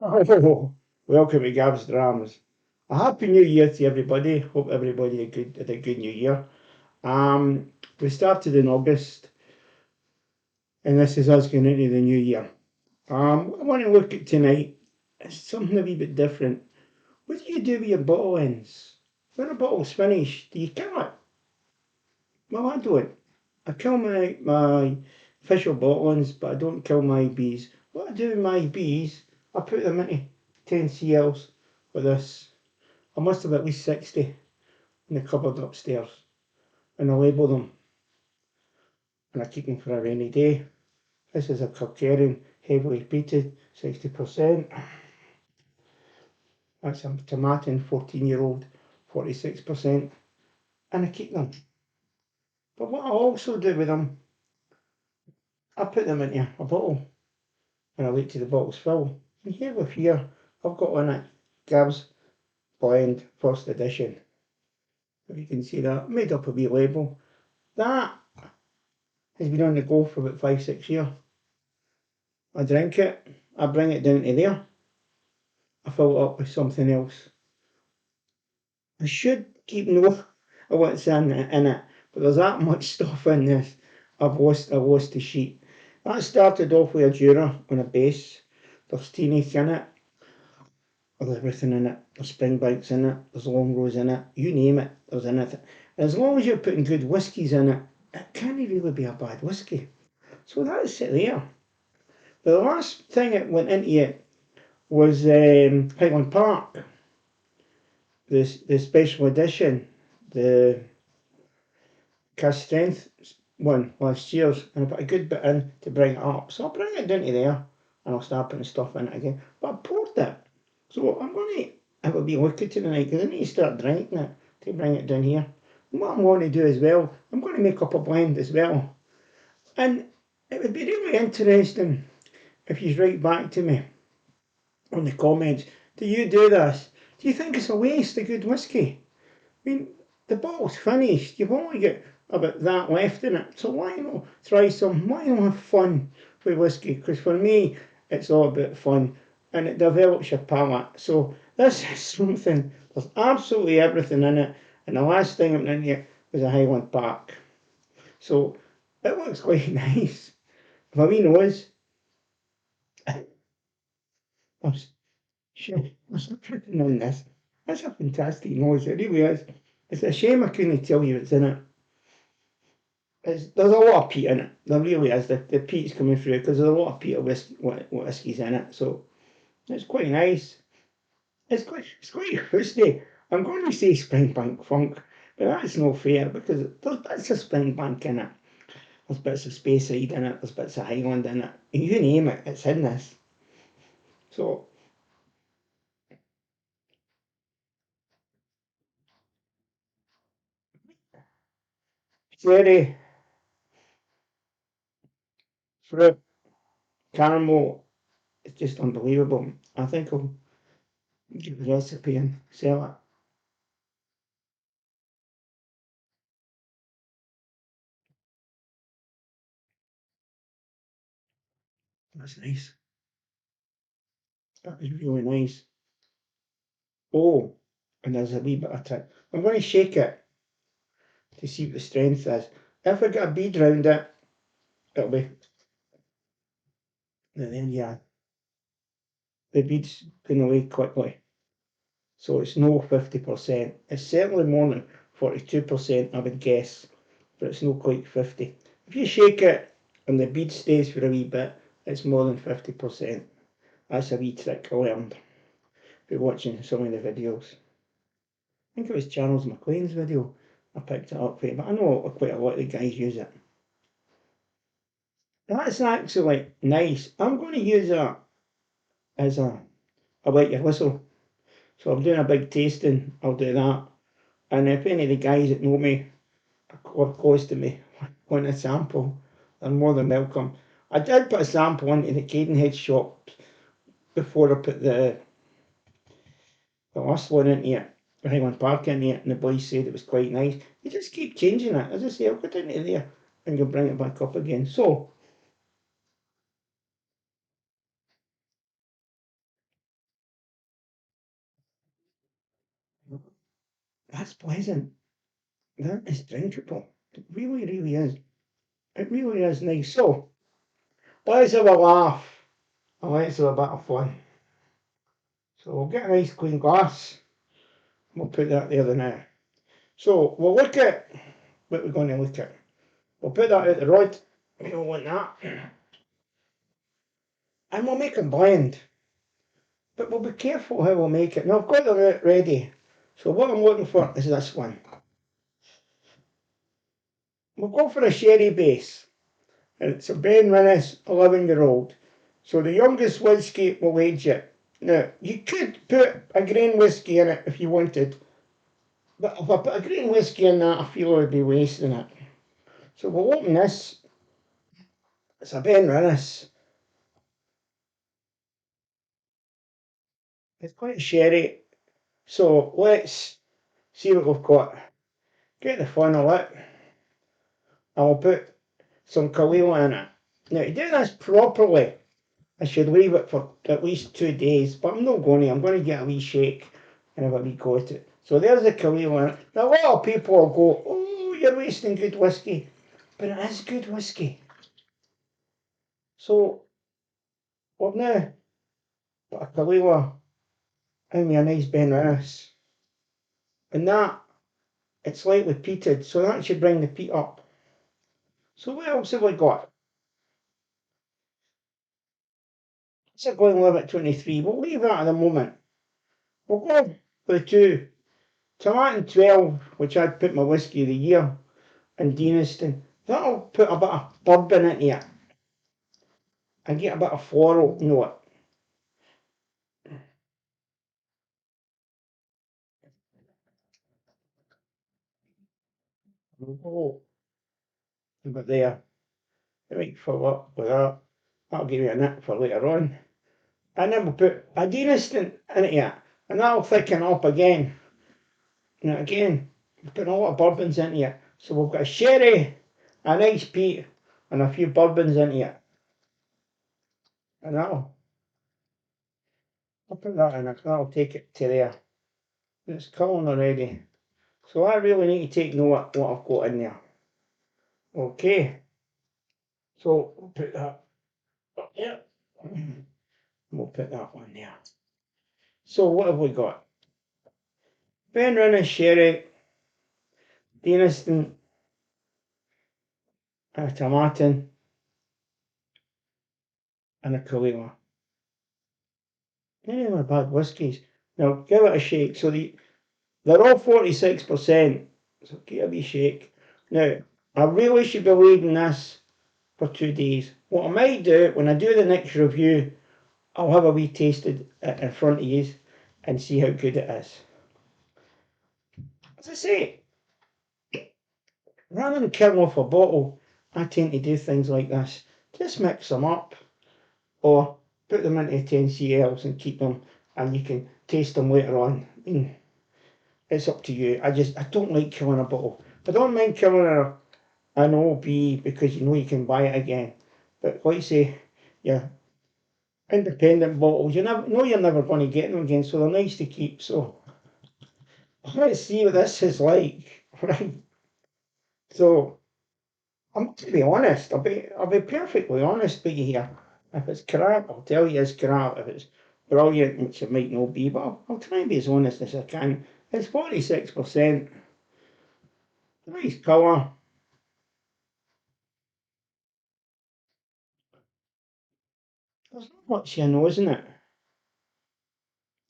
Oh, welcome to Gav's Dramas. A happy new year to everybody. Hope everybody had a good new year. We started in August, and this is us going into the new year. What I want to look at tonight is something a wee bit different. What do you do with your bottle ends? When a bottle's finished, do you kill it? Well, I don't. I kill my official bottle ends, but I don't kill my bees. What I do with my bees, I put them into 10 CLs with this. I must have at least 60 in the cupboard upstairs, and I label them and I keep them for a rainy day. This is a Kilkerran heavily peated 60%. That's a Tomatin 14-year-old 46%, and I keep them. But what I also do with them, I put them into a bottle and I wait till the bottle's full. And here, I've got on it Gav's Blend First Edition. If you can see that, made up a wee label. That has been on the go for about 5, 6 years. I drink it, I bring it down to there, I fill it up with something else. I should keep note of what's in it, but there's that much stuff in this. I lost the sheet. That started off with a Jura on a base. There's Teenage in it, there's everything in it. There's Springbanks in it, there's Longrows in it, you name it, there's in it. And as long as you're putting good whiskies in it, it can't really be a bad whisky. So that's it there. The last thing that went into it was Highland Park, the special edition, the cast strength one last year's, and I put a good bit in to bring it up. So I'll bring it down to there, and I'll start putting stuff in it again. But I poured it, so I'm going to have a wee look at it tonight because I need to start drinking it to bring it down here. And what I'm going to do as well, I'm going to make up a blend as well, and it would be really interesting if you write back to me on the comments. Do you do this? Do you think it's a waste of good whiskey? I mean, the bottle's finished. You've only got about that left in it. So why not try some? Why not have fun with whiskey? Because for me, it's all about fun and it develops your palate. So this is something, there's absolutely everything in it. And the last thing I'm in here was a Highland Park. So it looks quite nice. If a wee nose, there's, there's nothing on this. That's a fantastic nose. It really is. It's a shame I couldn't tell you it's in it. There's a lot of peat in it. There really is. The peat's coming through because there's a lot of peat of whiskies in it. So it's quite nice. It's quite roasty. I'm going to say Springbank Funk, but that's no fair because there's bits of Springbank in it. There's bits of Speyside in it. There's bits of Highland in it. And you name it, it's in this. So cherry, fruit, caramel, it's just unbelievable. I think I'll get the recipe and sell it. That's nice. That is really nice. Oh, and there's a wee bit of trick. I'm going to shake it to see what the strength is. If I get a bead round it, it'll be, and then yeah, the bead's going away quickly. So it's no 50%. It's certainly more than 42%, I would guess, but it's not quite 50. If you shake it and the bead stays for a wee bit, it's more than 50%. That's a wee trick I learned by watching some of the videos. I think it was Charles McLean's video. I picked it up for it, but I know quite a lot of the guys use it. That's actually nice. I'm going to use that as a wet your whistle. So I'm doing a big tasting, I'll do that. And if any of the guys that know me or close to me want a sample, they're more than welcome. I did put a sample into the Cadenhead shop before I put the last one into it, the Highland Park into it, and the boys said it was quite nice. You just keep changing it. As I say, I'll go down to there and you'll bring it back up again. So That's pleasant. That is drinkable. It really, really is. It really is nice. So, let's have a laugh and let's have a bit of fun. So, we'll get a nice clean glass. We'll put that there now. So, we'll look at what we're going to look at. We'll put that out the rod. We don't want that. And we'll make a blend. But we'll be careful how we'll make it. Now, I've got the root ready. So, what I'm looking for is this one. We'll go for a sherry base. It's a Benrinnes 11-year-old. So the youngest whisky will age it. Now, you could put a grain whisky in it if you wanted, but if I put a grain whisky in that, I feel I would be wasting it. So we'll open this. It's a Benrinnes. It's quite a sherry. So let's see what we've got. Get the funnel out. I'll put some Kahlua in it. Now, to do this properly, I should leave it for at least 2 days, but I'm not going to. I'm going to get a wee shake and have a wee go at it. So there's the Kahlua. Now, a lot of people will go, oh, you're wasting good whiskey. But it is good whiskey. So we've now got a Kahlua and me a nice Benrinnes. And that, it's slightly peated, so that should bring the peat up. So what else have we got? It's a Glenlivet 23. We'll leave that at the moment. We'll go for the two. Tomatin 12, which I'd put my whiskey of the year, and Denniston. That'll put a bit of bourbon into it and get a bit of floral note. Oh, but there, I might fill up with that. That'll give you a nip for later on. And then we'll put a Denniston into it, and that'll thicken up again. And again, we're putting a lot of bourbons into it. So we've got a sherry, a nice peat, and a few bourbons into it. And I'll put that in it. That'll take it to there. It's culling already. So I really need to take note of what I've got in there. Okay, so we'll put that up there. We'll put that one there. So what have we got? Benrinnes sherry, Denniston, a Tomatin, and a Kahlua. None of them are bad whiskies. Now give it a shake. So they're all 46%. So give it a wee shake. Now, I really should be leaving this for 2 days. What I might do, when I do the next review, I'll have a wee tasted it in front of you and see how good it is. As I say, rather than killing off a bottle, I tend to do things like this. Just mix them up or put them into 10cls and keep them, and you can taste them later on. I mean, it's up to you. I don't like killing a bottle. I don't mind killing an OB because you know you can buy it again. But like I say, yeah, independent bottles, you never know you're never going to get them again, so they're nice to keep. So let's see what this is like, right? So I'm to be honest. I'll be perfectly honest with you here. If it's crap, I'll tell you it's crap. If it's brilliant, which it might not be, but I'll try and be as honest as I can. It's 46%. Nice colour. There's not much you know, isn't it?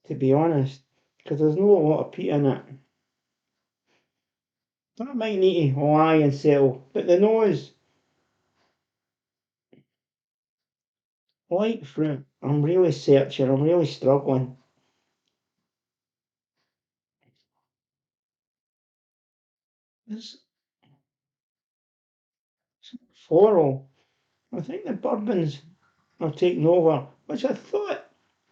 To be honest, because there's not a lot of peat in it. That might need to lie and settle, but the nose, light fruit. I'm really searching. I'm really struggling. It's floral. I think the bourbons are taking over, which I thought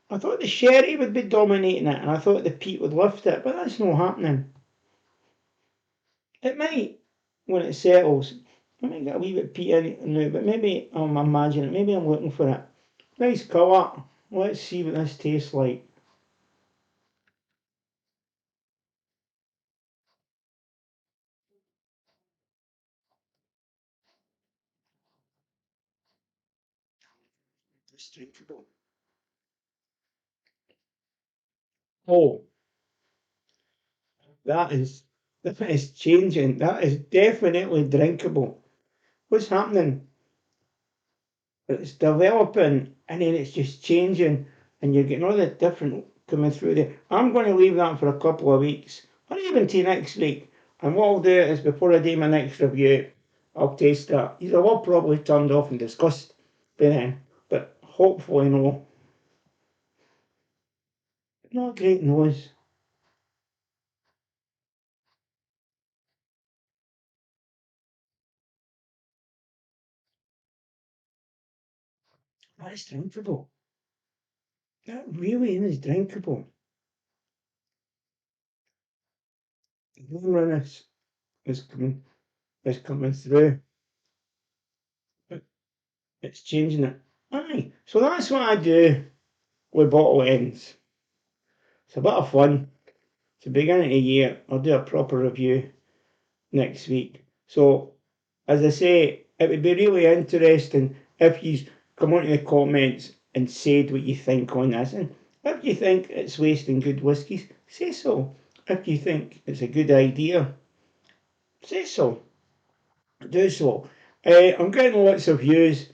the sherry would be dominating it, and I thought the peat would lift it, but that's not happening. It might when it settles. I might get a wee bit of peat in it now, but maybe I'm imagining it. Maybe I'm looking for it. Nice colour. Let's see what this tastes like. drinkable. Oh, that is changing. That is definitely drinkable. What's happening? It's developing and then it's just changing and you're getting all the different coming through there. I'm going to leave that for a couple of weeks or even till next week. And what I'll do is before I do my next review, I'll taste that. These are all probably turned off and discussed by then, but hopefully no. Not a great nose. That is drinkable. That really is drinkable. The loneliness is coming through. But it's changing it. Aye. So that's what I do with bottle ends. It's a bit of fun. It's the beginning of the year. I'll do a proper review next week. So, as I say, it would be really interesting if you come onto the comments and said what you think on this. And if you think it's wasting good whiskies, say so. If you think it's a good idea, say so. Do so. I'm getting lots of views.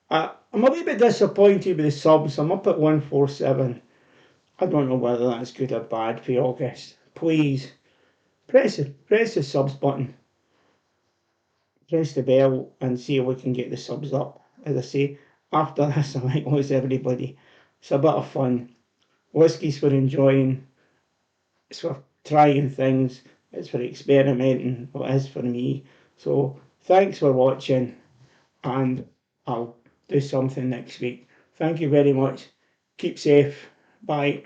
I'm a wee bit disappointed with the subs. I'm up at 147. I don't know whether that's good or bad for August. Please press the subs button, press the bell, and see if we can get the subs up. As I say, after this, I might lose everybody. It's a bit of fun. Whiskey's for enjoying. It's for trying things. It's for experimenting. Well, it is for me. So thanks for watching, and I'll do something next week. Thank you very much. Keep safe. Bye.